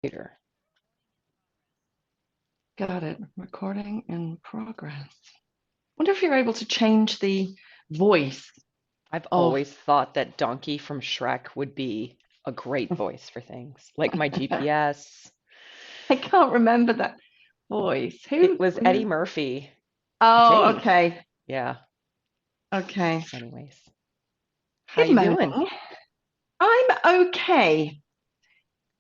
Later. Got it. Recording in progress. Wonder if you're able to change the voice I've of. always thought that Donkey from Shrek would be a great voice for things, like my GPS. I can't remember that voice. It Who? was Eddie Murphy, I Oh, think. okay. Yeah. Okay. Anyways, how Good you morning. doing? I'm okay.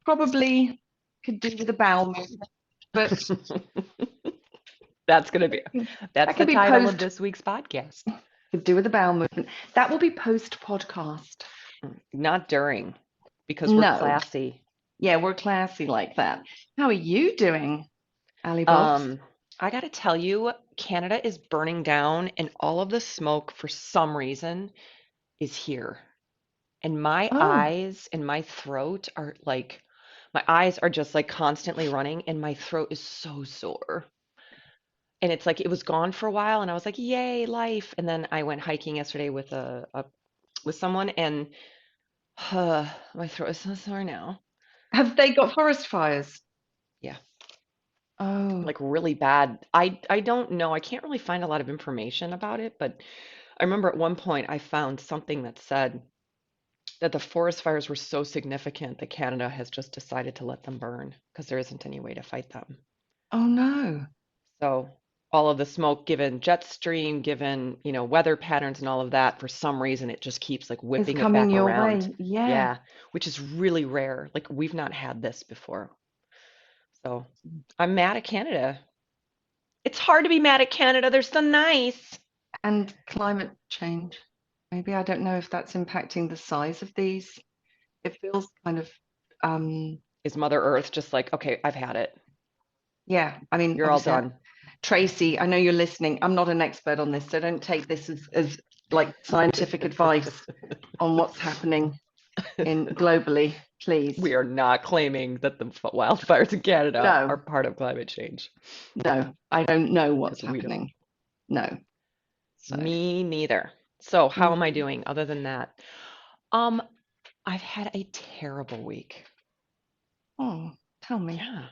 Probably could do with a bowel movement, but That's gonna be that's that the could be title of post. this week's podcast. Could do with a bowel movement. That will be post podcast. Not during, because we're No. classy. Yeah, we're classy like that. How are you doing, Ali Bobs? Um, I gotta tell you, Canada is burning down, and all of the smoke for some reason is here. And my Oh, eyes and my throat are like, my eyes are just like constantly running, and my throat is so sore. And it's like it was gone for a while, and I was like, "Yay, life!" And then I went hiking yesterday with a with someone, and my throat is so sore now. have they got forest fires? Yeah, Oh, like really bad. I don't know. I can't really find a lot of information about it, but I remember at one point I found something that said that the forest fires were so significant that Canada has just decided to let them burn because there isn't any way to fight them. oh no. So all of the smoke, given jet stream, given, weather patterns and all of that, for some reason it just keeps like It's whipping it coming back your around. way. Yeah. Yeah, which is really rare. Like we've not had this before. So I'm mad at Canada. It's hard to be mad at Canada. They're so nice. And climate change. Maybe I don't know if that's impacting the size of these. It feels kind of, um, Is Mother Earth just like, okay, I've had it. yeah. I mean, You're all obviously, done. Tracy, I know you're listening. I'm not an expert on this, so don't take this as like scientific advice on what's happening in globally, please. We are not claiming that the wildfires in Canada are No, part of climate change no, I don't know what's because we don't. happening. No. So, Me neither. So how am I mm, doing other than that? Um, I've had a terrible week. oh, tell me. Yeah.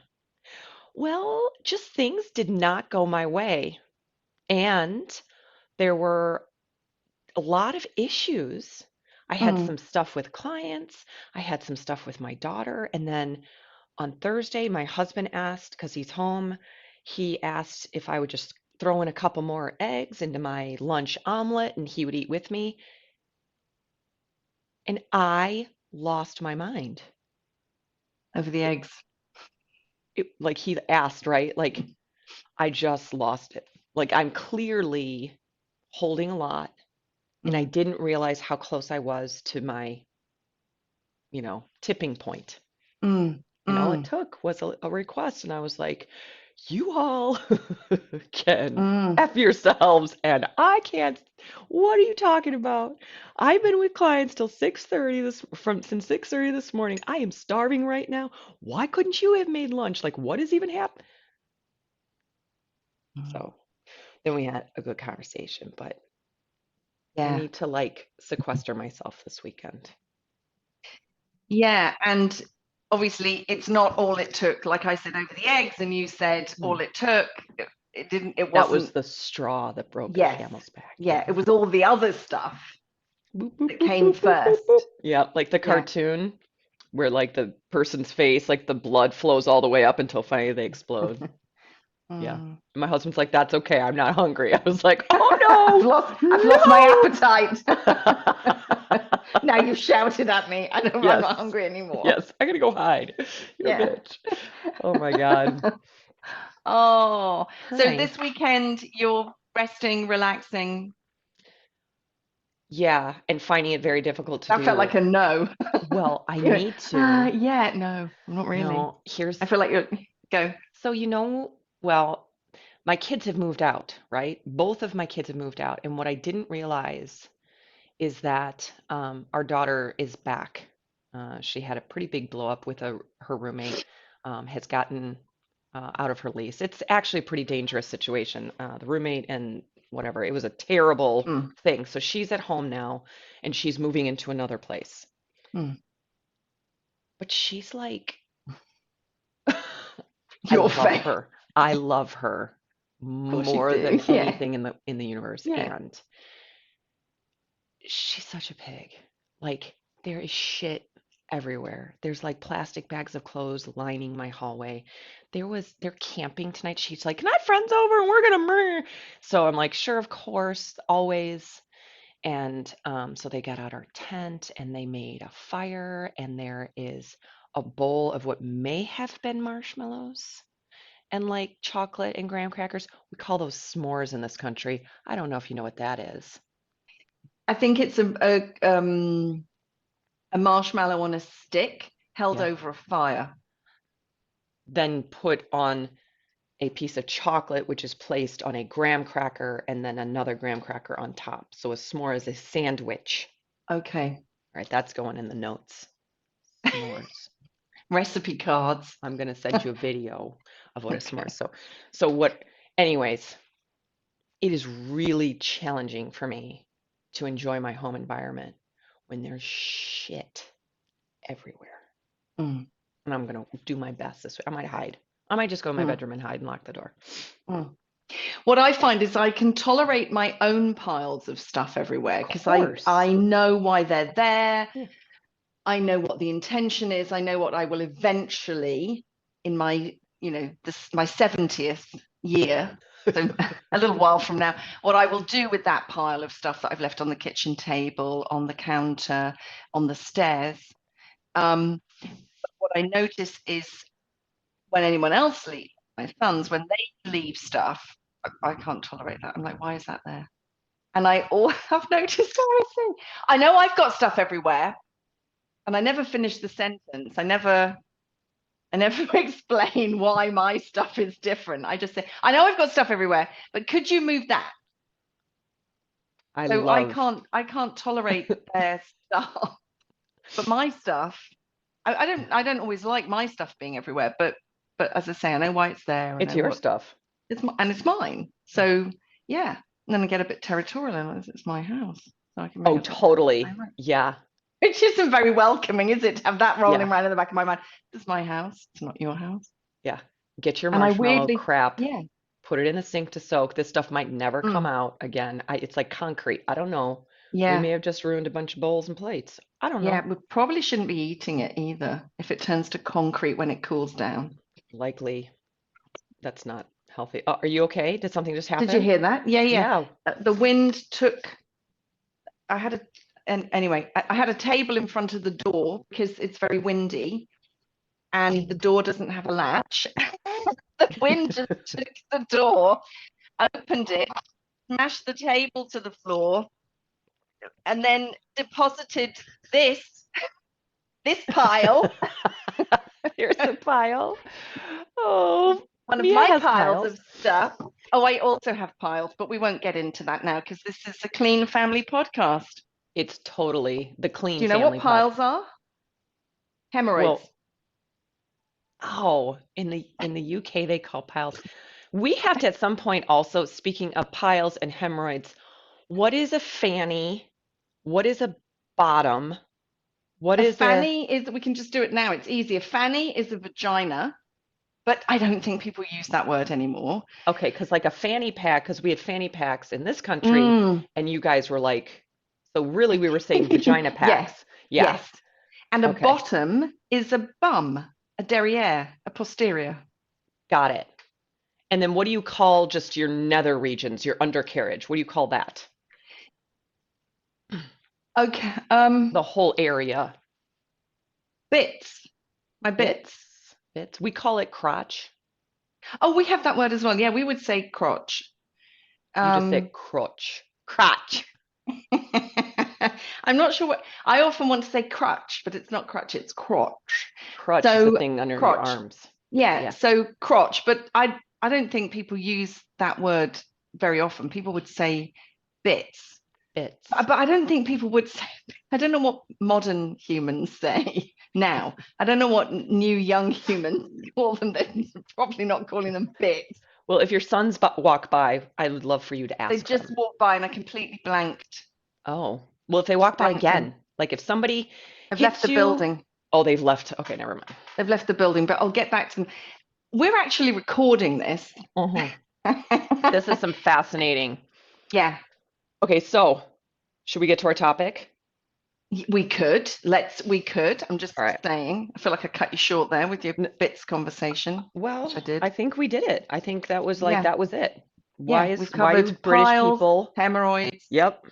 Well, just things did not go my way. And there were a lot of issues. I had Mm, some stuff with clients, I had some stuff with my daughter, and then on Thursday, my husband asked, because he's home, he asked if I would just throw in a couple more eggs into my lunch omelet and he would eat with me. And I lost my mind. over the eggs. Like he asked, right? Like I just lost it. Like I'm clearly holding a lot, and I Mm, didn't realize how close I was to my, tipping point. mm, And all it mm, took was a request, and I was like, "You all can mm. F yourselves, and I can't. What are you talking about? I've been with clients till 6:30 since 6:30 this morning. I am starving right now. Why couldn't you have made lunch? Like, what is even happening?" Mm. So then we had a good conversation, but I Yeah. need to like sequester myself this weekend. Yeah. And obviously, it's not all it took. Like I said, over the eggs, and you said Hmm. all it took. It didn't, it That was wasn't, the straw that broke the yes. camel's back. Yeah. Yeah. It was all the other stuff Boop, boop, that boop, came boop, boop, boop, boop. first. Yeah, like the Yeah. cartoon where like the person's face, like the blood flows all the way up until finally they explode. Yeah. Mm. My husband's like, "That's okay. I'm not hungry." I was like, I've lost my "Oh appetite. no." Now you've shouted at me. I'm Yes. not hungry anymore. Yes. I gotta go hide. You're a Yeah. bitch. Oh my God. Oh, so Hi. this weekend you're resting, relaxing. Yeah, and finding it very difficult to That felt like do. a no. Well, I need to. Yeah, no, not really. No, here's I feel like you're go. so well, my kids have moved out, right? Both of my kids have moved out, and what I didn't realize is that our daughter is back. She had a pretty big blow up with her roommate, has gotten out of her lease. It's actually a pretty dangerous situation. The roommate and whatever, it was a terrible Mm, thing. So she's at home now, and she's moving into another place. mm, But she's like I Your love face. her. I love her Of course you more do. than Yeah. anything in the universe. Yeah. And she's such a pig. Like there is shit everywhere. There's like plastic bags of clothes lining my hallway. They're camping tonight. She's like, "Can I have friends over and we're gonna murder?" So I'm like, "Sure, of course, always." And so they got out our tent and they made a fire, and there is a bowl of what may have been marshmallows and like chocolate and graham crackers. We call those s'mores in this country. I don't know if you know what that is. I think it's a marshmallow on a stick held Yeah. over a fire. Then put on a piece of chocolate, which is placed on a graham cracker and then another graham cracker on top. So a s'more is a sandwich. Okay. All right, that's going in the notes. S'mores. Recipe cards. I'm gonna send you a video of what a s'more Okay. is. So what, anyways, it is really challenging for me to enjoy my home environment when there's shit everywhere. Mm, And I'm gonna do my best this way. I might hide. I might just go in my mm, bedroom and hide and lock the door. mm. What I find is I can tolerate my own piles of stuff Of everywhere because I course. know why they're there. Yeah. I know what the intention is. I know what I will eventually, in my, my 70th year, so a little while from now, what I will do with that pile of stuff that I've left on the kitchen table, on the counter, on the stairs. What I notice is when anyone else leaves, my sons, when they leave stuff, I can't tolerate that. I'm like, why is that there? And I all have noticed everything. I know I've got stuff everywhere, and I never finish the sentence. I never explain why my stuff is different. I just say, I know I've got stuff everywhere, but could you move that? I So I love can't tolerate their stuff. But my stuff, I don't always like my stuff being everywhere, but as I say, I know why it's there. I it's know your what stuff. and it's mine. Yeah. So yeah. And then I get a bit territorial and it's my house. So I can bring Oh, it whatever I totally. like. Yeah. Which isn't very welcoming, is it? To have that rolling Yeah. around in the back of my mind. This is my house. It's not your house. Yeah. Get your And I marshmallow weirdly, crap, yeah, put it in the sink to soak. This stuff might never come mm, out again. It's like concrete. I don't know. We yeah, may have just ruined a bunch of bowls and plates. I don't yeah. know. We probably shouldn't be eating it either if it turns to concrete when it cools down. Likely that's not healthy. Are you okay? Did something just Did you happen? hear that? Yeah, yeah. Yeah. The wind took. I had a, and anyway, I had a table in front of the door because it's very windy, and the door doesn't have a latch. The wind just took the door, opened it, smashed the table to the floor, and then deposited this this pile, Here's the pile. Oh, one of Mia my has piles piles. of stuff. Oh, I also have piles, but we won't get into that now because this is a clean family podcast. It's totally the Do clean you know what family pod. piles are? Hemorrhoids. Well, oh, in the UK they call piles. We have to at some point also, speaking of piles and hemorrhoids, what is a fanny? What is a bottom? What A is a fanny is, we can just do it now. It's easy. A fanny is a vagina, but I don't think people use that word anymore. okay, because like a fanny pack, because we had fanny packs in this country, Mm. and you guys were like, so really we were saying vagina Yes, packs. Yeah, yes. And a okay, bottom is a bum, a derriere, a posterior. got it. And then what do you call just your nether regions, your undercarriage? What do you call that? Okay. The whole area. Bits. My bits. Bits. We call it crotch. Oh, we have that word as well. Yeah, we would say crotch. You just say Um, crotch. Crotch. I'm not sure what I often want to say crutch, but it's not crutch, it's crotch. Crotch is the So thing under your crotch. arms. Yeah, Yeah. so crotch, but I don't think people use that word very often. People would say bits. Bits. But I don't think people would say, I don't know what modern humans say now. I don't know what new young humans call them. They're probably not calling them bits. Well, if your sons walk by, I would love for you to They ask just them. walked by and I completely blanked, Oh, well, if they just walk by blanked them. again, like if somebody I've left hits the you, building. oh, they've left. Okay, never mind. They've left the building, but I'll get back to them. we're actually recording this. Mhm. This is some fascinating. Yeah, Okay, so should we get to our topic? we could. I'm just All right. saying, I feel like I cut you short there with your N- bits conversation, which I Well, I did. think we did it. I think that was like Yeah, that was it. yeah, we've Why do covered British piles, people? hemorrhoids, Yep.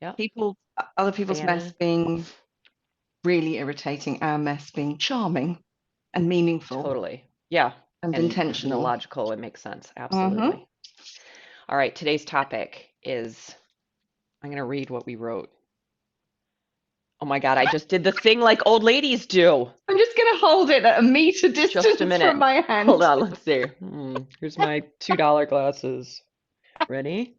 Yep. people, other people's mess Fanny. being really irritating, our mess being charming and meaningful Totally. Yeah. and And intentional. logical. It makes sense. Mm-hmm. Absolutely. All right. Today's topic is I'm going to read what we wrote. Oh my God. I just did the thing like old ladies do. I'm just going to hold it at a meter Just a distance minute. from my Hold hand. on. Let's see. Here's my $2 glasses. Ready?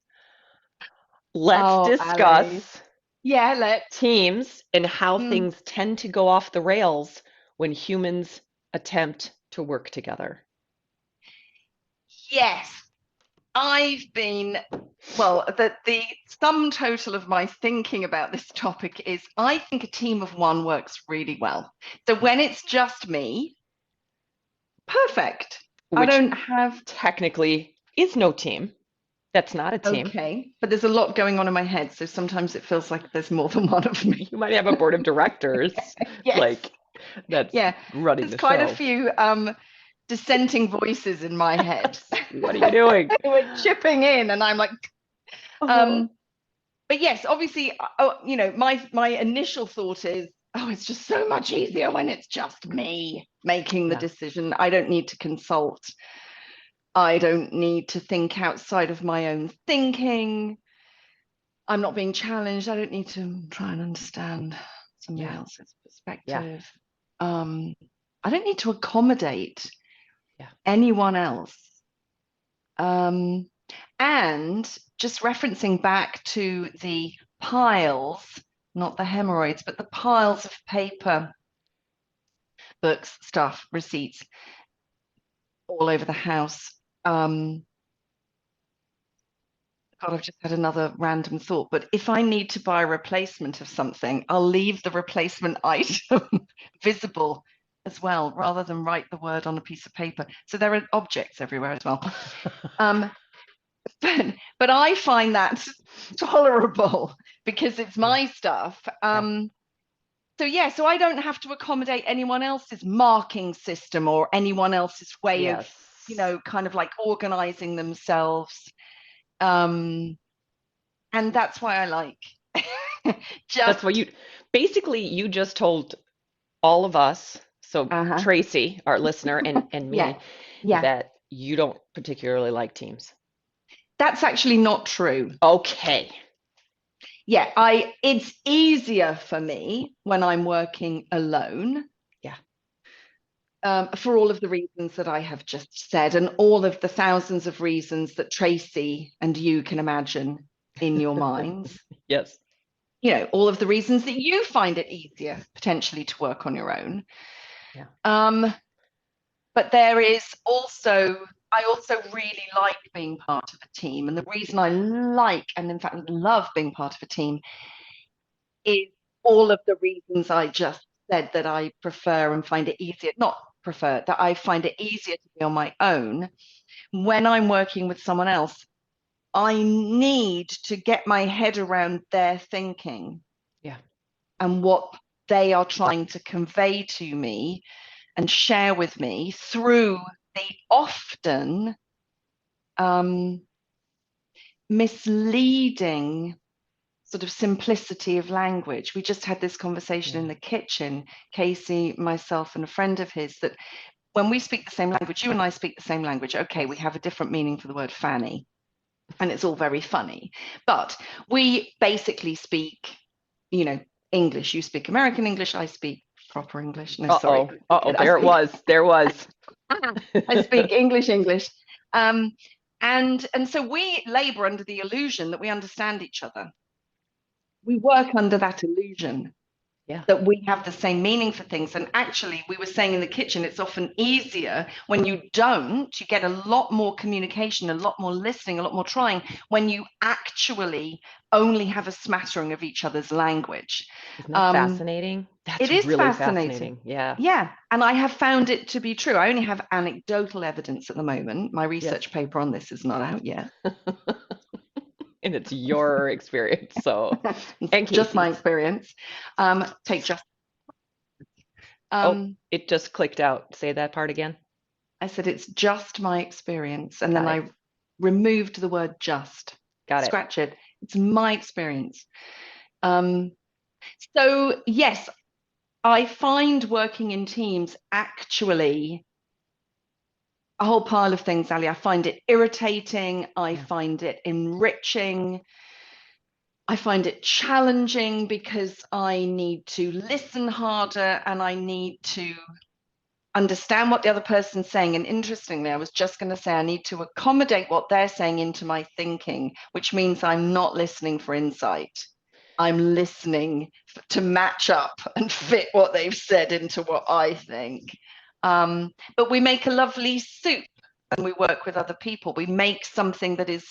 Let's Oh, Ali. discuss Yeah, let's. teams and how Mm, things tend to go off the rails when humans attempt to work together. yes, I've been, well, the sum total of my thinking about this topic is I think a team of one works really well. So when it's just me, perfect. I Which don't have, technically is no team. That's not a team. okay, but there's a lot going on in my head. So sometimes it feels like there's more than one of me. You might have a board of directors Yes. like that's Yeah. running There's the quite a show. few dissenting voices in my head What are you doing? who are chipping in, and I'm like, Uh-huh. um, but yes, obviously, my initial thought is, oh, it's just so much easier when it's just me making the Yeah. decision. I don't need to consult. I don't need to think outside of my own thinking. I'm not being challenged. I don't need to try and understand somebody Yeah. else's Yeah. perspective. Um, I don't need to accommodate Yeah. anyone else. Um, and just referencing back to the piles, not the hemorrhoids, but the piles of paper, books, stuff, receipts all over the house. God, I've just had another random thought. But if I need to buy a replacement of something, I'll leave the replacement item visible as well, rather than write the word on a piece of paper. So there are objects everywhere as well. Um, but I find that tolerable because it's Yeah. my stuff. Yeah. So yeah, so I don't have to accommodate anyone else's marking system or anyone else's way of, Yes. kind of like organizing themselves. Um, and that's why I like That's what just you basically you just told all of us, so uh-huh. Tracy, our listener, and Yeah, me, yeah. that you don't particularly like teams. That's actually not true. Okay. Yeah, I it's easier for me when I'm working alone, Yeah. for all of the reasons that I have just said, and all of the thousands of reasons that Tracy and you can imagine in your minds. Yes. All of the reasons that you find it easier potentially to work on your own. Yeah. Um, but there is also, I also really like being part of a team. And the reason I like, and in fact love being part of a team, is all of the reasons I just said that I prefer and find it easier, not prefer, that I find it easier to be on my own. When I'm working with someone else, I need to get my head around their thinking Yeah. and what they are trying to convey to me and share with me through the often um, misleading sort of simplicity of language. We just had this conversation in Yeah. the kitchen, Casey, myself, and a friend of his, that when we speak the same language, you and I speak the same language. Okay, we Yes. have a different meaning for the word fanny, and it's all very funny. But we basically speak, English. You speak American English, I speak proper English. No, sorry. Uh-oh. Uh-oh. I There it speak was. There was. I speak English. Um, and so we labor under the illusion that we understand each other. We work under that illusion Yeah. that we have the same meaning for things. And actually, we were saying in the kitchen, it's often easier when you don't. You get a lot more communication, a lot more listening, a lot more trying when you actually only have a smattering of each other's language. Isn't that Um, fascinating? it That's is really fascinating. fascinating. Yeah. Yeah, and I have found it to be true. I only have anecdotal evidence at the moment. My Yes. research paper on this is not out yet. And it's your experience. So, It's and just my Casey's. experience. Take just Oh, um, it just clicked out. Say that part again. I said it's just my experience, and then Got it. I removed the word just. Got it. Scratch it. It's my experience. Um, so yes, I find working in teams actually a whole pile of things, Ali. I find it irritating. I Yeah. find it enriching. I find it challenging because I need to listen harder and I need to understand what the other person's saying. And interestingly, I was just going to say I need to accommodate what they're saying into my thinking, which means I'm not listening for insight. I'm listening to match up and fit what they've said into what I think. But we make a lovely soup when we work with other people. We make something that is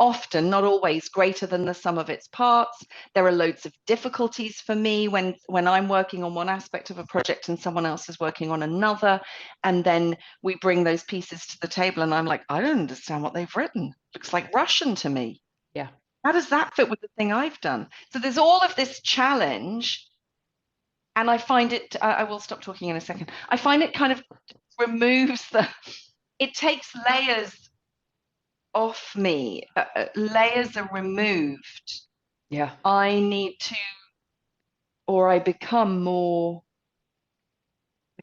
often, not always, greater than the sum of its parts. There are loads of difficulties for me when I'm working on one aspect of a project and someone else is working on another. And then we bring those pieces to the table, and I'm like, I don't understand what they've written. Looks like Russian to me. Yeah. How does that fit with the thing I've done? So there's all of this challenge, and I find it, I will stop talking in a second. I find it kind of removes it takes layers off me. Layers are removed. Yeah. I need to, or I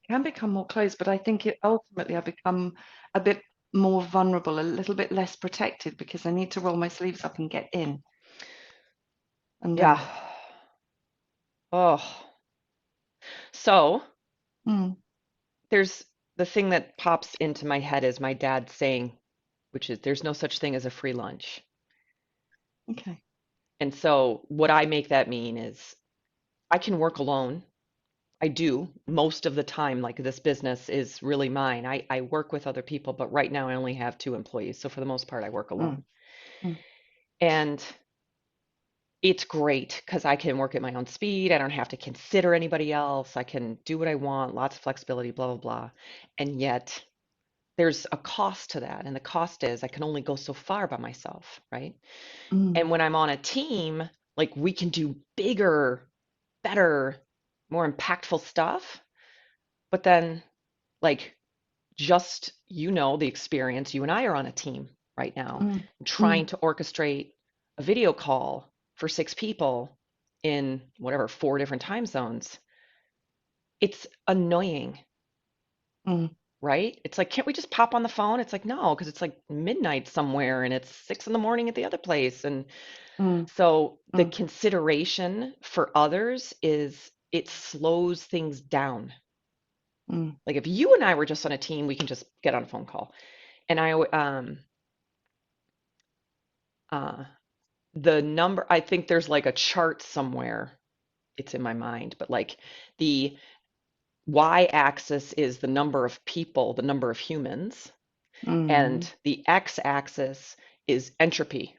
can become more closed, but I think ultimately I become a bit more vulnerable, a little bit less protected because I need to roll my sleeves up and get in. And Yeah. Oh. So mm, there's the thing that pops into my head is my dad saying, which is there's no such thing as a free lunch. okay. And so what I make that mean is I can work alone. I do most of the time. Like this business is really mine. I work with other people, but right now I only have two employees. So for the most part, I work alone. Mm, mm, And it's great because I can work at my own speed. I don't have to consider anybody else. I can do what I want, lots of flexibility, blah, blah, blah. And yet there's a cost to that. And the cost is I can only go so far by myself, right? mm, And when I'm on a team, like we can do bigger, better, more impactful stuff. But then, like, just the experience, you and I are on a team right now, mm, trying mm, to orchestrate a video call for six people in whatever, four different time zones. It's annoying, mm, right? It's like, can't we just pop on the phone? It's like, no, because it's like midnight somewhere and it's 6 in the morning at the other place. And mm, so the mm, consideration for others is it slows things down. mm, Like if you and I were just on a team, we can just get on a phone call. And uh, the number, I think there's like a chart somewhere. It's in my mind, but like the y-axis is the number of people, the number of humans, and mm, the x-axis is entropy,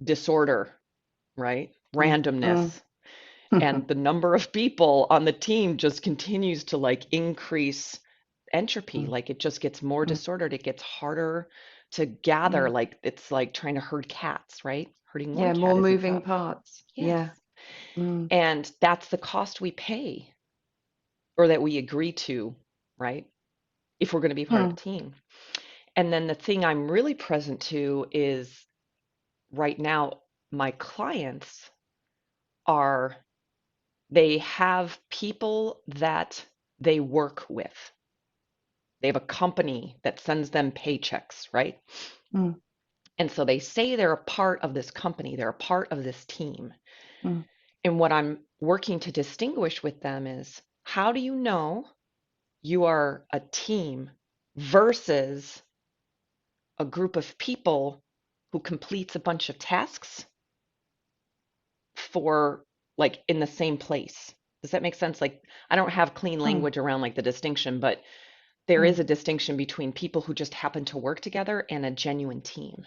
disorder, right? mm, mm, Randomness. And the number of people on the team just continues to like increase entropy. mm, Like it just gets more mm, disordered. It gets harder to gather. mm. Like it's like trying to herd cats, right? Herding one Yeah, more cat isn't moving tough. parts. Yes. Yeah. Mm, And that's the cost we pay or that we agree to, right? If we're going to be part of a mm, team. And then the thing I'm really present to is right now, my clients are, they have people that they work with. They have a company that sends them paychecks, right? mm, And so they say they're a part of this company, they're a part of this team. mm, And what I'm working to distinguish with them is how do you know you are a team versus a group of people who completes a bunch of tasks for like in the same place? Does that make sense? Like I don't have clean mm. language around like the distinction, but there is Mm. a distinction between people who just happen to work together and a genuine team.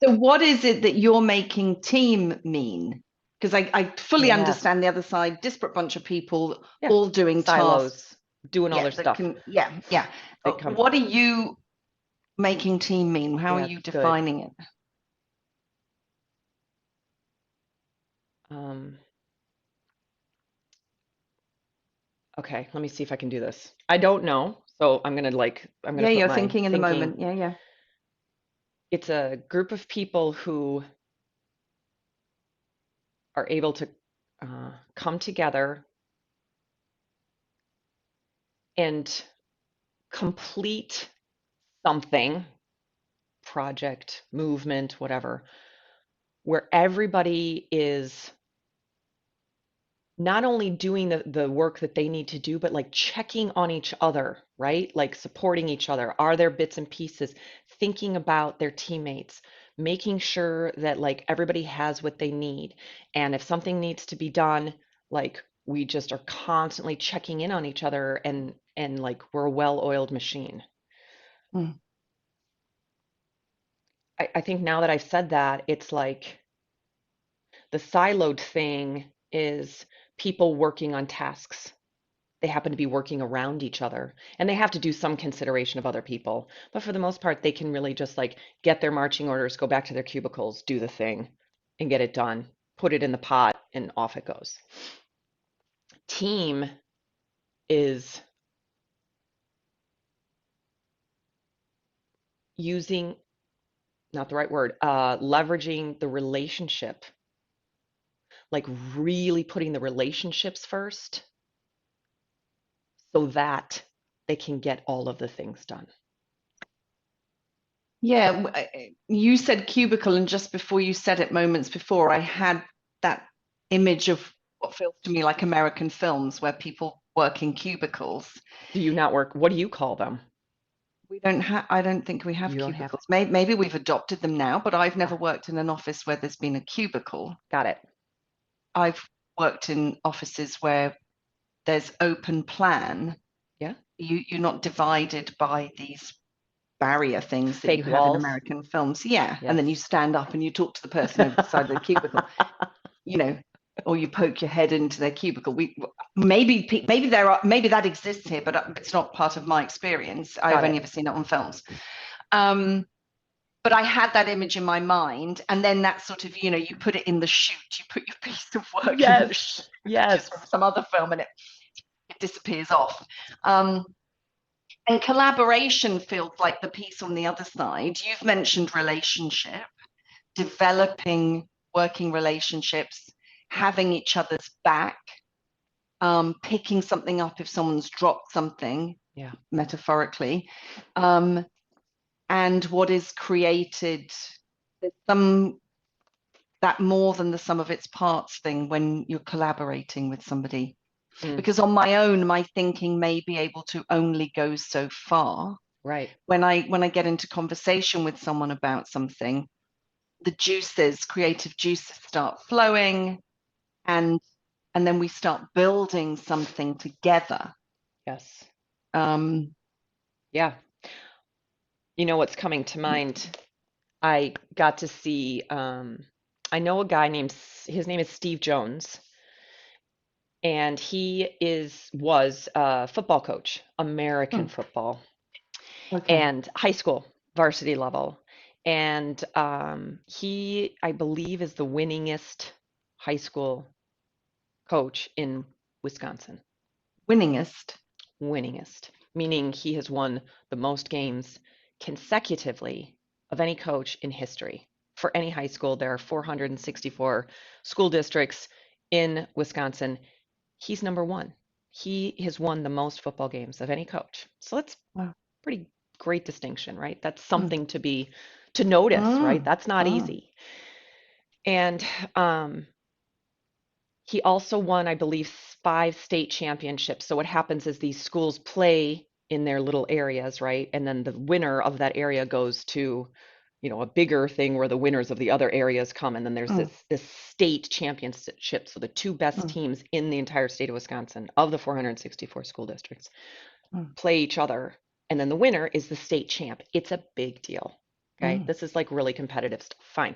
So what is it that you're making team mean? Because I fully Yeah. understand the other side, disparate bunch of people Yeah. all doing tasks. Silos, doing all Yeah, their that stuff. can, yeah, yeah. They come, What are you making team mean? How are yeah, you good. defining it? Um, okay, let me see if I can do this. I don't know, so I'm gonna Yeah, put you're my thinking in the thinking. moment. Yeah, yeah. It's a group of people who are able to come together and complete something, project, movement, whatever, where everybody is not only doing the work that they need to do, but like checking on each other, right? Like supporting each other. Are there bits and pieces? Thinking about their teammates, making sure that like everybody has what they need. And if something needs to be done, like we just are constantly checking in on each other and like we're a well-oiled machine. Mm. I think now that I've said that, it's like the siloed thing is people working on tasks. They happen to be working around each other and they have to do some consideration of other people. But for the most part, they can really just like get their marching orders, go back to their cubicles, do the thing and get it done, put it in the pot, and off it goes. Team is using, not the right word, leveraging the relationship, like really putting the relationships first so that they can get all of the things done. Yeah, you said cubicle, and just before you said it, moments before, I had that image of what feels to me like American films where people work in cubicles. Do you not work? What do you call them? We don't have, I don't think we have You don't have, cubicles. Maybe we've adopted them now, but I've never ah, worked in an office where there's been a cubicle. got it. I've worked in offices where there's open plan. Yeah. You're not divided by these barrier things that you Fake have in walls. American films. Yeah. And then you Yes. stand up and you talk to the person over the side of the cubicle, you know, or you poke your head into their cubicle. We maybe there are maybe that exists here, but it's not part of my experience. I've Got only it. ever seen it on films. Um, but I had that image in my mind, and then that sort of, you put it in the chute. You put your piece of work in the chute, Yes. which is from Yes. some other film, and it disappears off. Um, and collaboration feels like the piece on the other side. You've mentioned relationship, developing working relationships, having each other's back, picking something up if someone's dropped something, Yeah. metaphorically, um, and what is created. There's some that more than the sum of its parts thing when you're collaborating with somebody. Mm, Because on my own, my thinking may be able to only go so far. right. When I get into conversation with someone about something, the creative juices start flowing, and and then we start building something together. Yes. Um, Yeah. You know what's coming to mind? I got to see, I know a guy named, his name is Steve Jones, and he was a football coach, American hmm, football, okay, and high school varsity level. And he, I believe, is the winningest high school coach in Wisconsin. winningest. Winningest, meaning he has won the most games consecutively of any coach in history. For any high school, there are 464 school districts in Wisconsin. He's number one. He has won the most football games of any coach. So that's Wow. pretty great distinction, right? That's Mm, something to notice, right? mm, That's not mm, easy. And he also won, I believe, 5 state championships. So what happens is these schools play in their little areas, right? And then the winner of that area goes to, a bigger thing where the winners of the other areas come, and then there's mm, this state championship. So the two best mm, teams in the entire state of Wisconsin of the 464 school districts mm. play each other, and then the winner is the state champ. It's a big deal. Okay. Mm. This is like really competitive stuff. Fine.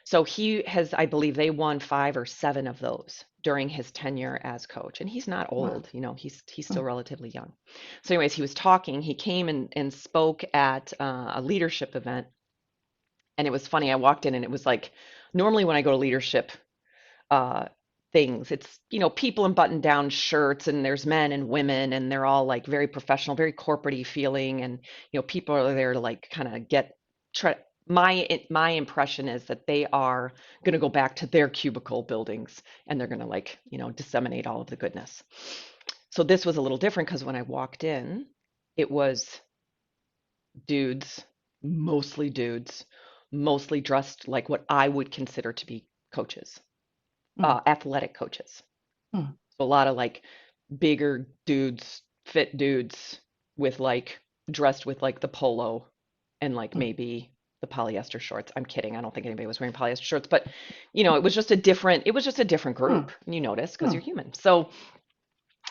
So he has, I believe they won 5 or 7 of those during his tenure as coach. And he's not Wow. old, he's still Mm. relatively young. So, anyways, he was talking. He came and spoke at a leadership event. And it was funny. I walked in and it was like, normally when I go to leadership uh, things, it's, people in button down shirts and there's men and women and they're all like very professional, very corporate-y feeling. And, people are there to like kind of try, my impression is that they are going to go back to their cubicle buildings and they're going to like, disseminate all of the goodness. So this was a little different because when I walked in, it was dudes, mostly dudes, mostly dressed like what I would consider to be coaches, Mm. athletic coaches. Mm. So a lot of like bigger dudes, fit dudes with like dressed with like the polo and like Mm. maybe the polyester shorts. I'm kidding. I don't think anybody was wearing polyester shorts, but it was just a different group. Mm. And you notice because you're Mm. human. So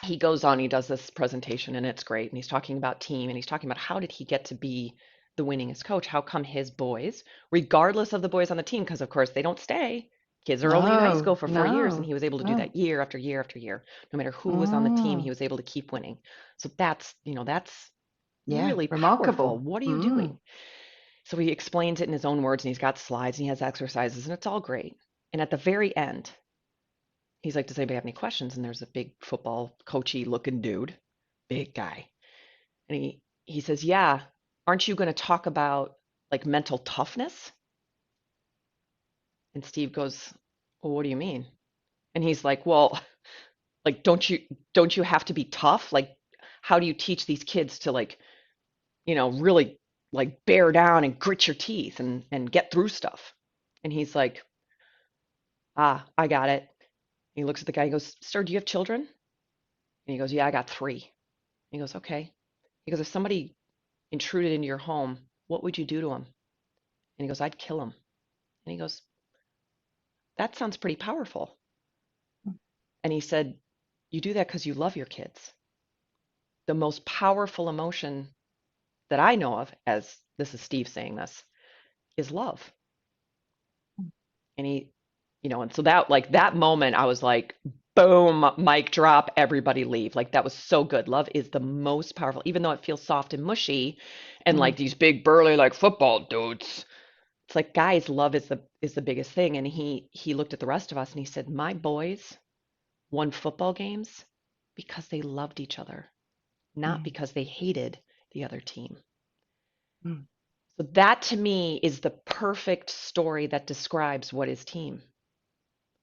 he goes on, he does this presentation and it's great. And he's talking about team and he's talking about how did he get to be the winningest coach? How come his boys, regardless of the boys on the team, because of course they don't stay. Kids are only in high No, school for 4 years, and no, he was able to do no. that year after year after year. No matter who was on the team, he Mm. was able to keep winning. So that's Yeah, really powerful. remarkable. What are you doing? Mm. So he explains it in his own words, and he's got slides and he has exercises, and it's all great. And at the very end, he's like, "Does anybody have any questions?" And there's a big football coachy looking dude, big guy. And he says, "Yeah, aren't you going to talk about like mental toughness?" And Steve goes, "Well, what do you mean?" And he's like, "Well, like don't you have to be tough? Like how do you teach these kids to like, really like bear down and grit your teeth and get through stuff?" And he's like, "Ah, I got it." He looks at the guy, he goes, "Sir, do you have children?" And he goes, "Yeah, I got 3." He goes, "Okay." He goes, "If somebody intruded into your home, what would you do to him?" And he goes, "I'd kill him." And he goes, "That sounds pretty powerful." And he said, "You do that because you love your kids. The most powerful emotion that I know of, as this is Steve saying this, is love." And and so that, like, that moment, I was like, boom, mic drop, everybody leave. Like, that was so good. Love is the most powerful, even though it feels soft and mushy and like Mm. these big, burly, like football dudes. It's like, guys, love is the biggest thing. And he looked at the rest of us and he said, "My boys won football games because they loved each other, not Mm. because they hated the other team." Mm. So that to me is the perfect story that describes what is team.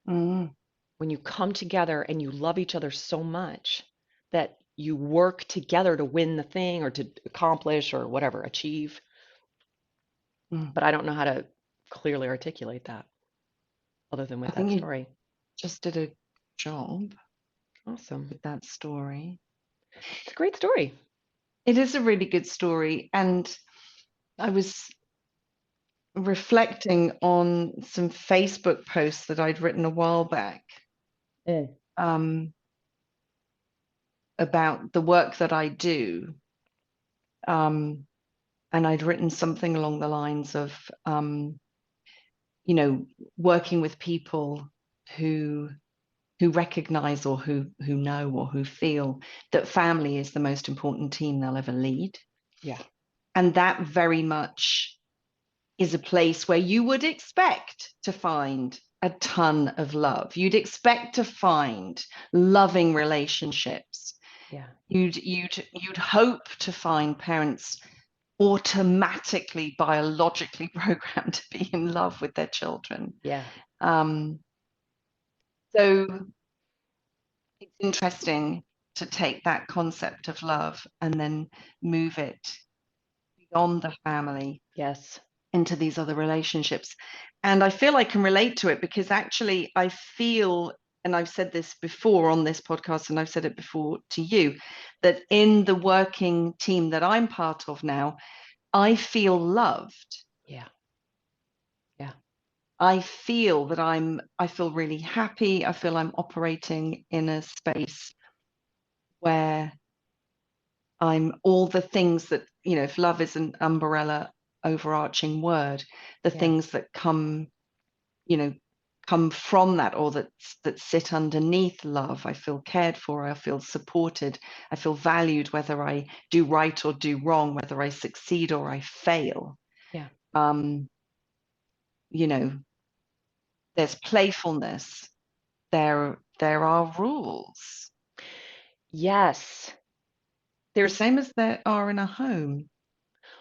Mm. When you come together and you love each other so much that you work together to win the thing or to accomplish or whatever, achieve. Mm. But I don't know how to clearly articulate that other than I with that think you story. just did a job Awesome. with that story. It's a great story. It is a really good story. And I was reflecting on some Facebook posts that I'd written a while back Mm. um, about the work that I do. Um, and I'd written something along the lines of, you know, working with people who recognize or who know or who feel that family is the most important team they'll ever lead. Yeah. And that very much is a place where you would expect to find a ton of love. You'd expect to find loving relationships. Yeah. You'd hope to find parents automatically biologically programmed to be in love with their children. Yeah. Um, so it's interesting to take that concept of love and then move it beyond the family Yes. into these other relationships. And I feel I can relate to it because actually I feel, and I've said this before on this podcast, and I've said it before to you, that in the working team that I'm part of now, I feel loved. Yeah. Yeah. I feel that I feel really happy. I feel I'm operating in a space where I'm all the things that, you know, if love is an umbrella, overarching word, the Yeah. things that come, you know, come from that, or that sit underneath love. I feel cared for, I feel supported, I feel valued, whether I do right or do wrong, whether I succeed or I fail. Yeah. um you know, there's playfulness, there are rules, Yes. the There's, same as there are in a home.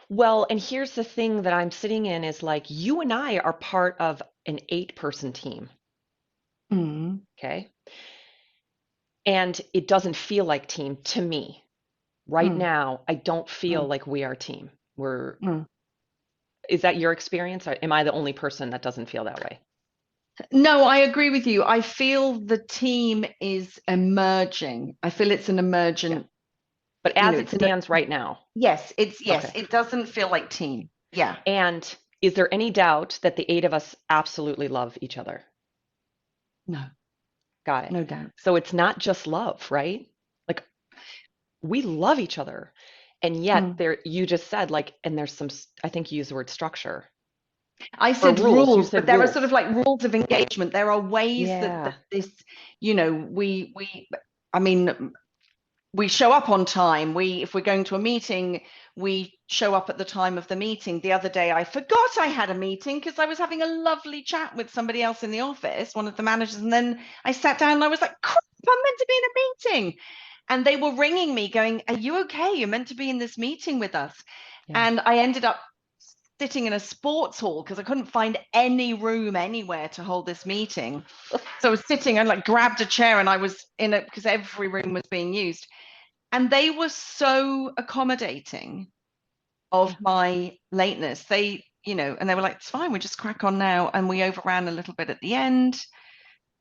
well, and here's the thing that I'm sitting in is like you and I are part of an 8-person team. Mm, Okay. And it doesn't feel like team to me. Right mm, now, I don't feel mm, like we are team. mm. Is that your experience? Or am I the only person that doesn't feel that way? No, I agree with you. I feel the team is emerging. I feel it's an Yeah. emergent, But you as know, it it's an, stands right now, yes, okay. it doesn't feel like team. Yeah, And is there any doubt that the 8 of us absolutely love each other? no, Got it. no doubt. So it's not just love, right? Like we love each other. And yet Mm. there you just said like and there's some I think you used the word structure I or said rules. You rules, but said there are sort rules. of like rules of engagement. There are ways that Yeah. this, you know, I mean, we show up on time. If we're going to a meeting, we show up at the time of the meeting. The other day I forgot I had a meeting because I was having a lovely chat with somebody else in the office, one of the managers, and then I sat down and I was like, crap, I'm meant to be in a meeting. And they were ringing me going, are you okay? You're meant to be in this meeting with us. Yeah. And I ended up sitting in a sports hall because I couldn't find any room anywhere to hold this meeting. So I was sitting and like grabbed a chair and I was in it because every room was being used. And they were so accommodating of Yeah. my lateness. They, you know, and they were like, it's fine, we just crack on now. And we overran a little bit at the end.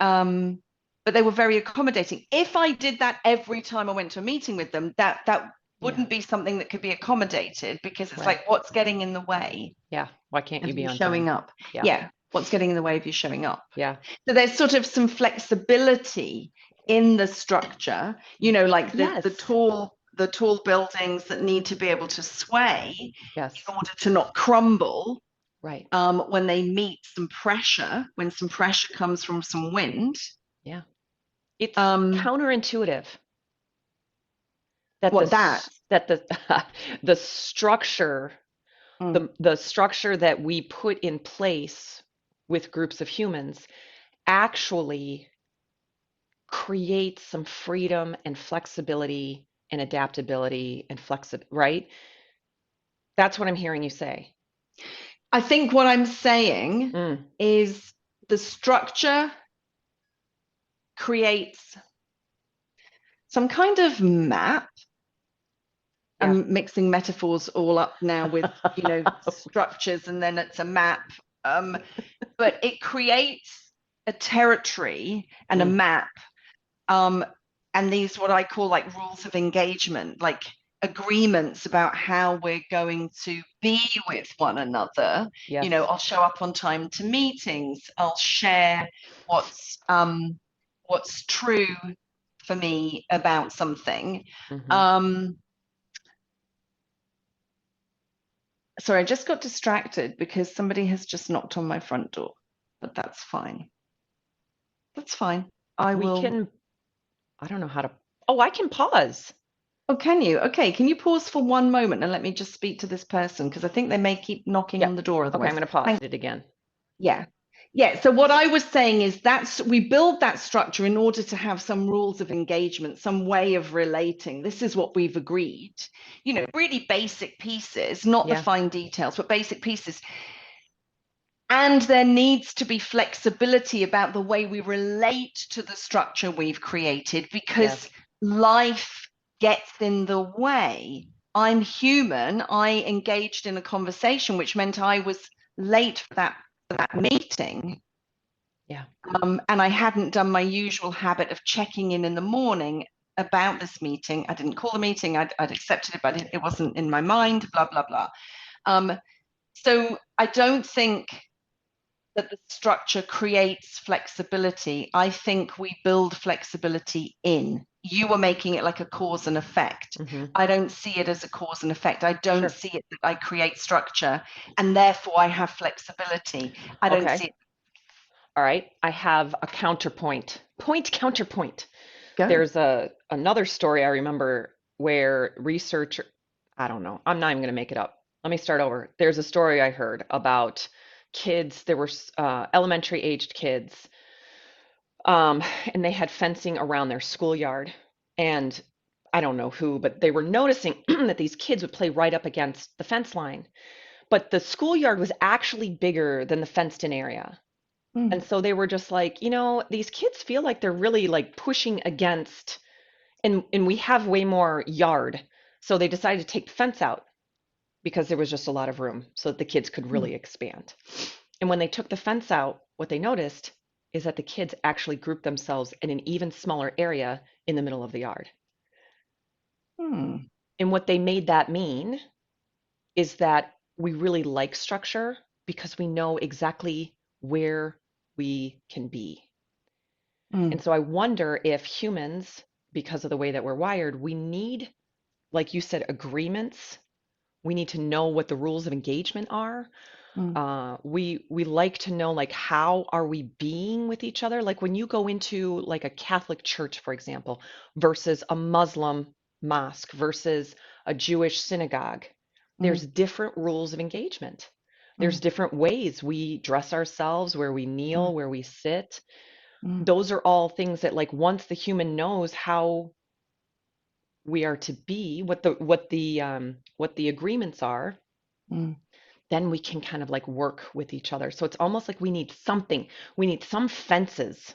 Um, but they were very accommodating. If I did that every time I went to a meeting with them, that Yeah. wouldn't be something that could be accommodated, because it's Right. like, what's getting in the way Yeah. Why can't of you be you on time? showing up? Yeah. Yeah, what's getting in the way of you showing up? Yeah. So there's sort of some flexibility in the structure, you know, like Yes. the tall buildings that need to be able to sway Yes. in order to not crumble Right. when they meet some pressure, when some pressure comes from some wind. Yeah. It's Um, counterintuitive that what that? the the structure Mm. the structure that we put in place with groups of humans actually creates some freedom and flexibility and adaptability and flexi right? That's what I'm hearing you say. I think what I'm saying Mm, is the structure creates some kind of map. yeah. I'm mixing metaphors all up now with, you know, structures, and then it's a map. But it creates a territory and a Mm, map. Um, and these, what I call like rules of engagement, like agreements about how we're going to be with one another. You know, yes. I'll show up on time to meetings. I'll share what's true for me about something. Hmm. Um, Sorry, I just got distracted because somebody has just knocked on my front door, but that's fine. That's fine. I We will. can, I don't know how to, oh, I can pause. Oh, can you? Okay, can you pause for one moment and let me just speak to this person? Because I think they may keep knocking Yep. on the door Okay, I'm otherwise. going to pause Thank it again. Yeah. Yeah. So what I was saying is that's we build that structure in order to have some rules of engagement, some way of relating. This is what we've agreed. You know, really basic pieces, not the Yeah. fine details, but basic pieces. And there needs to be flexibility about the way we relate to the structure we've created, because Yes. life gets in the way. I'm human. I engaged in a conversation, which meant I was late for that meeting. Yeah. And I hadn't done my usual habit of checking in the morning about this meeting. I didn't call the meeting. I'd accepted it, but it wasn't in my mind, blah, blah, blah. Um, so I don't think that the structure creates flexibility. I think we build flexibility in. you were making it like a cause and effect. Hmm. I don't see it as a cause and effect. I don't Sure. see it that I create structure and therefore I have flexibility. I don't Okay. see it. All right. I have a counterpoint. Point counterpoint. Go. There's another story I remember where research, I don't know. I'm not even going to make it up. Let me start over. There's a story I heard about kids. There were elementary aged kids, um, and they had fencing around their schoolyard. And I don't know who, but they were noticing that these kids would play right up against the fence line. But the schoolyard was actually bigger than the fenced in area. And Mm, so they were just like, these kids feel like they're really like pushing against, and we have way more yard. So they decided to take the fence out because there was just a lot of room so that the kids could mm, really expand. And when they took the fence out, what they noticed is that the kids actually grouped themselves in an even smaller area in the middle of the yard. mm, And what they made that mean is that we really like structure because we know exactly where we can be. And mm, so I wonder if humans, because of the way that we're wired, we need, like you said, agreements. We need to know what the rules of engagement are. mm, We like to know like how are we being with each other? Like when you go into like a Catholic church, for example, versus a Muslim mosque versus a Jewish synagogue, there's mm, different rules of engagement. There's mm, different ways we dress ourselves, where we mm, kneel, where we sit. mm, Those are all things that like once the human knows how we are to be, what the agreements are, mm, then we can kind of like work with each other. So it's almost like we need something. We need some fences.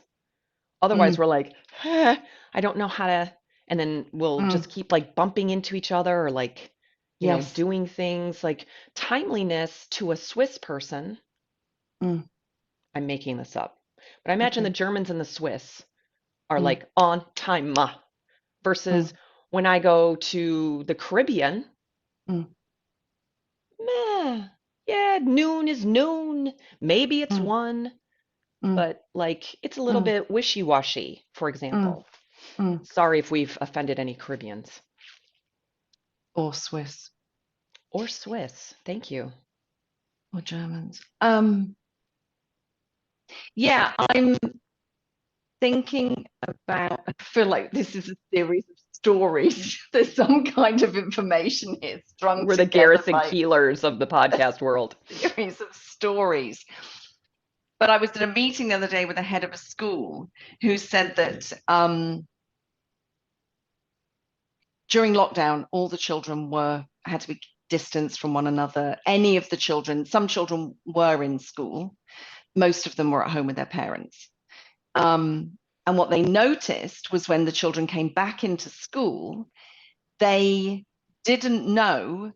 Otherwise, mm, we're like, I don't know how to, and then we'll just mm. keep like bumping into each other or like, Yes. doing things like timeliness to a Swiss person. Mm, I'm making this up, but I imagine the okay. Germans and the Swiss are Mm, like on time versus mm, when I go to the Caribbean, mm, meh, yeah, noon is noon. Maybe it's mm, one, mm, but like it's a little mm, bit wishy-washy, for mm, example. mm. Sorry if we've offended any Caribbeans Or Swiss or Swiss. Thank you. or Germans. Yeah, I'm thinking about, I feel like this is a series of stories. There's some kind of information here strung We're the together Garrison by Keelers of the a podcast world. series of stories. But I was at a meeting the other day with the head of a school who said that during lockdown, all the children had to be distanced from one another. Any of the children, some children were in school, most of them were at home with their parents. And what they noticed was when the children came back into school, they didn't know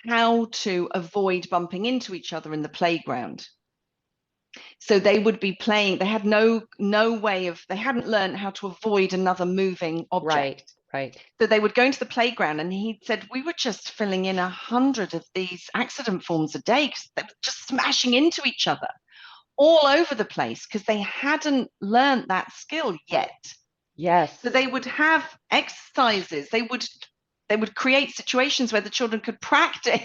how to avoid bumping into each other in the playground. So they would be playing, they had no way of, they hadn't learned how to avoid another moving Right, object. right. So they would go into the playground, and he said we were just filling in 100 of these accident forms a day because they were just smashing into each other all over the place because they hadn't learned that skill yet. So Yes. they would have exercises. They would create situations where the children could practice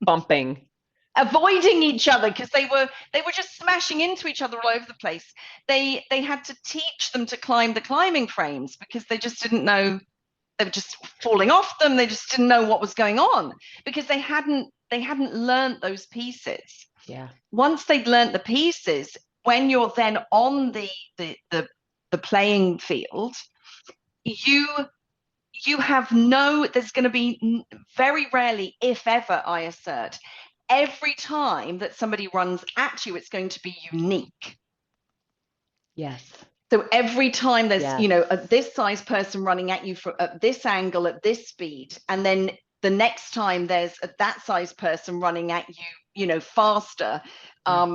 Bumping. avoiding each other because they were just smashing into each other all over the place. They had to teach them to climb the climbing frames because they just didn't know. They were just falling off them. They just didn't know what was going on because they hadn't learned those pieces. Yeah. Once they'd learned the pieces, when you're then on the playing field, you you have no, there's going to be very rarely, if ever, I assert, every time that somebody runs at you, it's going to be unique. Yes. So every time there's, Yes. this size person running at you at this angle, at this speed, and then the next time there's that size person running at you, faster, Yeah.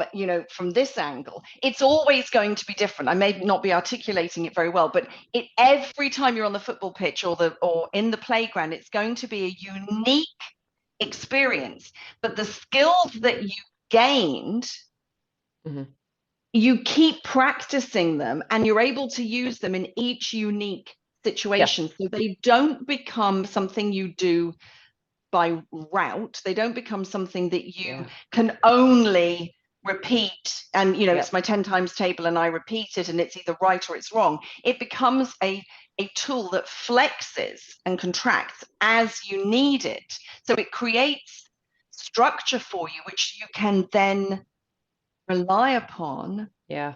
from this angle, it's always going to be different. I may not be articulating it very well, but every time you're on the football pitch or in the playground, it's going to be a unique experience. But the skills that you gained, Hmm. you keep practicing them and you're able to use them in each unique Yes. situations. So they don't become something you do by route. They don't become something that you Yeah. can only repeat. And, it's Yep. my 10 times table and I repeat it and it's either right or it's wrong. It becomes a tool that flexes and contracts as you need it. So it creates structure for you, which you can then rely upon Yeah.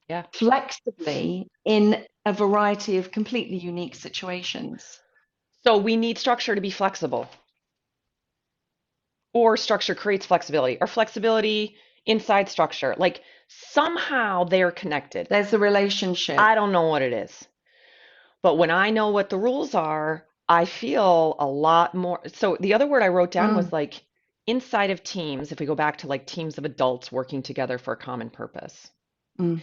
Yeah. flexibly in a variety of completely unique situations. So we need structure to be flexible, or structure creates flexibility, or flexibility inside structure. Like somehow they're connected. There's a relationship. I don't know what it is, but when I know what the rules are, I feel a lot more. So the other word I wrote down was Mm, like inside of teams, if we go back to like teams of adults working together for a common purpose, mm,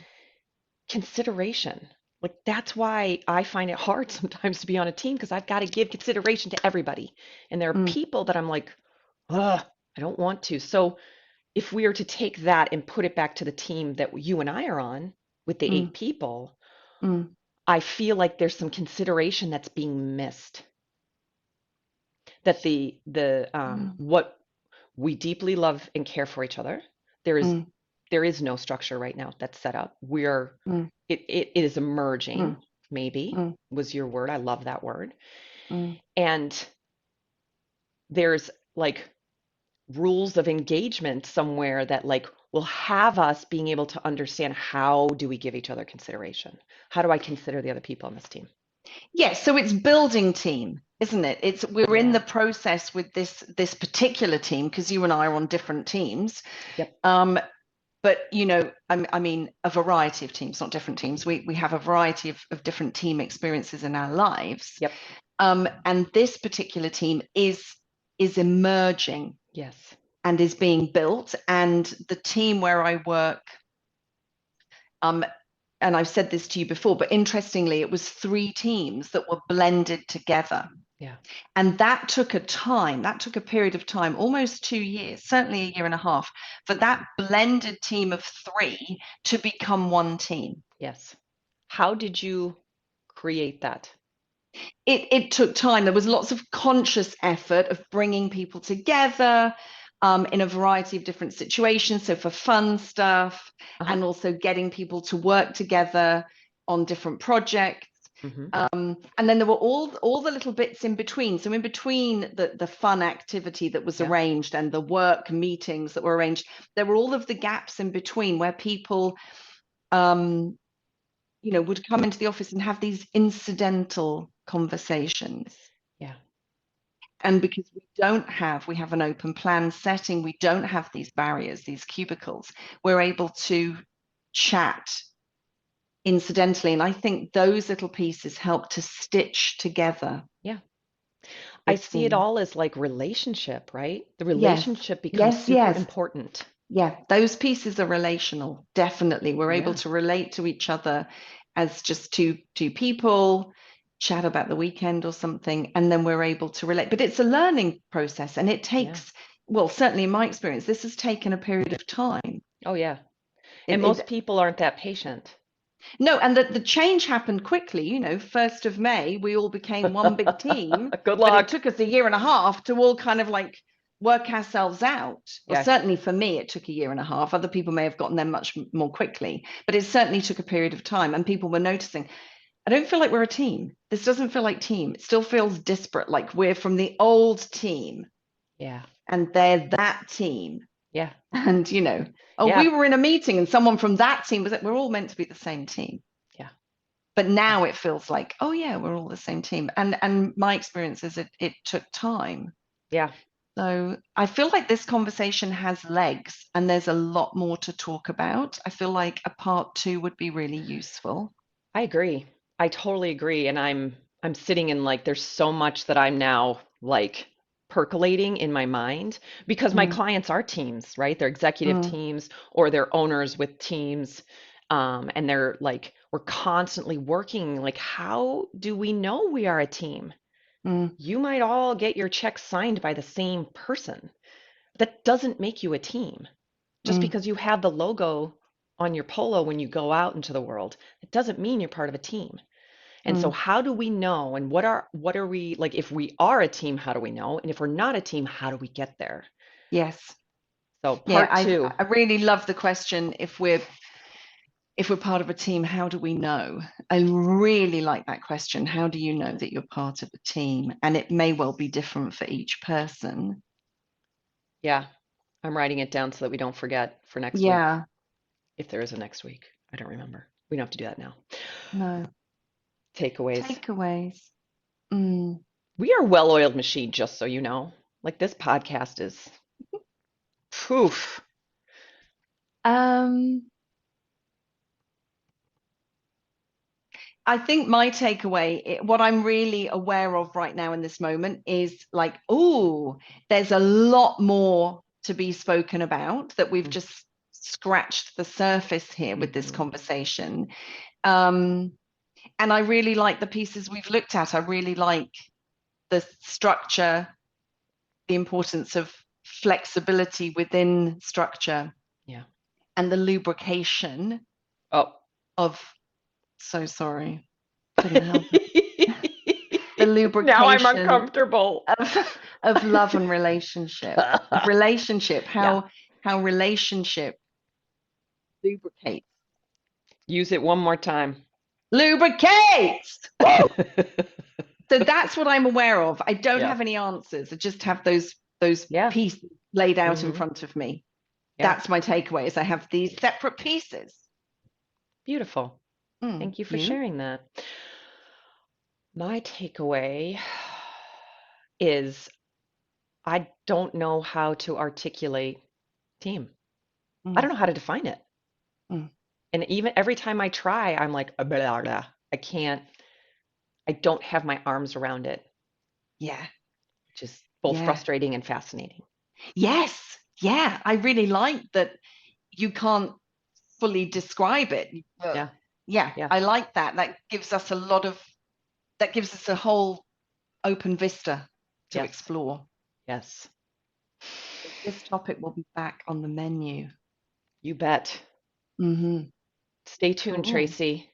consideration. Like that's why I find it hard sometimes to be on a team because I've got to give consideration to everybody. And there are mm, people that I'm like, ugh, I don't want to. So if we are to take that and put it back to the team that you and I are on with the mm, 8 people, mm. I feel like there's some consideration that's being missed. That the Mm, what we deeply love and care for each other. There is mm, there is no structure right now that's set up. We're mm, it is emerging, mm, maybe mm, was your word. I love that word. mm. And there's like rules of engagement somewhere that like will have us being able to understand how do we give each other consideration? How do I consider the other people on this team? Yes, so it's building team, isn't it? It's we're in Yeah. the process with this particular team because you and I are on different teams. Yep. Um, but I mean, a variety of teams, not different teams. We have a variety of different team experiences in our lives. Yep. And this particular team is emerging Yes. and is being built. And the team where I work, um, and I've said this to you before, but interestingly, it was 3 teams that were blended together. Yeah. And that took a period of time, almost 2 years, certainly a year and a half, for that blended team of 3 to become one team. Yes. How did you create that? It took time. There was lots of conscious effort of bringing people together in a variety of different situations. So for fun stuff, Uh-huh. and also getting people to work together on different projects. Mm-hmm. And then there were all the little bits in between. So in between the fun activity that was Yeah. arranged and the work meetings that were arranged, there were all of the gaps in between where people um, would come into the office and have these incidental conversations. Yeah. And because we have an open plan setting, we don't have these barriers, these cubicles, we're able to chat incidentally. And I think those little pieces help to stitch together Yeah. the I see it team. all as like relationship, right? The Yes, relationship becomes yes, super yes. important. Yeah, those pieces are relational. Definitely. We're able Yeah. to relate to each other as just two people, chat about the weekend or something, and then we're able to relate. But it's a learning process and it Yeah. takes, well, certainly in my experience, this has taken a period of time. Oh, yeah. And It, most it people aren't that patient. no, and the change happened quickly, 1st of May, we all became one big team, Good but it luck. took us a year and a half to all kind of like work ourselves out. Well, Yeah. certainly for me, it took a year and a half. Other people may have gotten there much more quickly, but it certainly took a period of time. And people were noticing, I don't feel like we're a team. This doesn't feel like team. It still feels disparate, like we're from the old team Yeah. and they're that team. Yeah. And, oh, we Yeah. were in a meeting and someone from that team was like, we're all meant to be the same team. Yeah. But Yeah. now it feels like, oh yeah, we're all the same team. And my experience is it took time. Yeah. So I feel like this conversation has legs and there's a lot more to talk about. I feel like a part 2 would be really useful. I agree. I totally agree. And I'm sitting in like there's so much that I'm now like percolating in my mind because my Mm, clients are teams, right? They're executive mm, teams or they're owners with teams. And they're like, we're constantly working. Like, how do we know we are a team? mm, You might all get your check signed by the same person. That doesn't make you a team. Just mm, because you have the logo on your polo when you go out into the world, it doesn't mean you're part of a team. And so Mm. how do we know, and what are we like, if we are a team, how do we know? And if we're not a team, how do we get there? Yes. So Yeah, part two. I really love the question. If we're part of a team, how do we know? I really like that question. How do you know that you're part of a team? And it may well be different for each person. Yeah, I'm writing it down so that we don't forget for next week. Yeah, If there is a next week. I don't remember. We don't have to do that now. no. Takeaways. Takeaways. Mm. We are a well-oiled machine, just so you know. Like this podcast is poof. Um, I think my takeaway, what I'm really aware of right now in this moment is like, oh, there's a lot more to be spoken about that we've just scratched the surface here with this Mm-hmm. conversation. Um, and I really like the pieces we've looked at. I really like the structure, the importance of flexibility within structure, Yeah. and the lubrication Oh. of, so sorry, couldn't help it. The Now I'm lubrication uncomfortable. of love and relationship, Yeah. how relationship lubricates. Use it one more time. Lubricates. So that's what I'm aware of. I don't Yes. have any answers. I just have those Yeah. pieces laid out in Hmm. front of me. Yeah. That's my takeaway is I have these separate pieces. Beautiful. Mm, Thank you for you? sharing that. My takeaway is I don't know how to articulate team. I Mm, don't know how to define it. mm. And even every time I try, I'm like, blah, blah, blah. I can't, I don't have my arms around it, Yeah, which is both yeah. frustrating and fascinating. Yes, yeah. I really like that you can't fully describe it. Yeah. Yeah, Yeah. I like that. That gives us a whole open vista to Yes. explore. Yes. This topic will be back on the menu. You bet. Mm-hmm. Stay tuned, Cool. Tracy.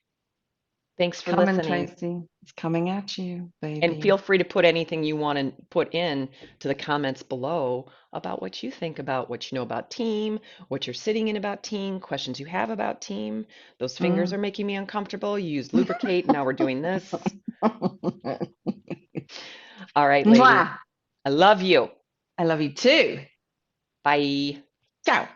Thanks for Coming, listening. Tracy. It's coming at you, And feel baby. free to put anything you want to put in to the comments below about what you think about what you know about team, what you're sitting in about team, questions you have about team. Those fingers Mm. are making me uncomfortable. You used lubricate, now we're doing this. All right, lady. Mwah. I love you. I love you too. Bye. Ciao.